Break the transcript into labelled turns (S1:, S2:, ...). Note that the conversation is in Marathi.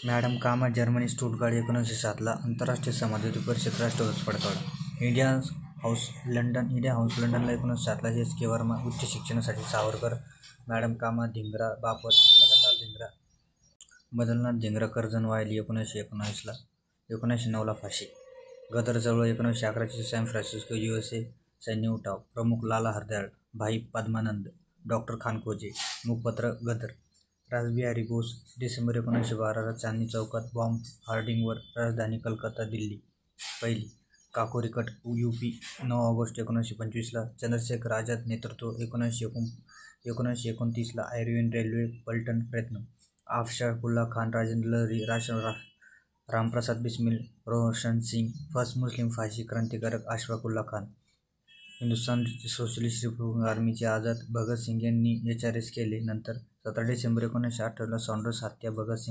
S1: मॅडम कामा जर्मनी स्टुटगार्ट 1907 आंतरराष्ट्रीय समाजवादी परिषद राष्ट्रध्वज फडकावला. इंडिया हाऊस लंडनला 1907 एस.के. वर्मा उच्च शिक्षणासाठी सावरकर. मॅडम कामा धिंग्रा बापट. मदनलाल धिंग्रा कर्जन वायली 1909 फाशी. गदर चळवळ 1911 सॅन फ्रान्सिस्को USA सैन्य उठाव. प्रमुख लाला हरदयाळ. भाई पद्मानंद. डॉ. खानकोजे. मुखपत्र गदर. रासबिहारी बोस. डिसेंबर 1912 चांदणी चौकात बॉम्ब हार्डिंगवर. राजधानी कलकत्ता दिल्ली. पहिली. Kakori cut UP 9 August 1925 Chandrashekhar Azad नेतृत्व. 1929 आयर्विन रेल्वे पलटण प्रयत्न. अफशाकुल्ला खान. राजेंद्र लहरी. रामप्रसाद बिस्मिल. रोशन सिंग. फर्स्ट मुस्लिम फाशी. क्रांतिकारक अशफाकुल्ला खान. हिंदुस्थान सोशलिस्ट रिपब्लिकन आर्मीचे आझाद. भगत सिंग यांनी HRS केले. नंतर 17 डिसेंबर 1928 सॉन्डर्स हत्या. भगत सिंग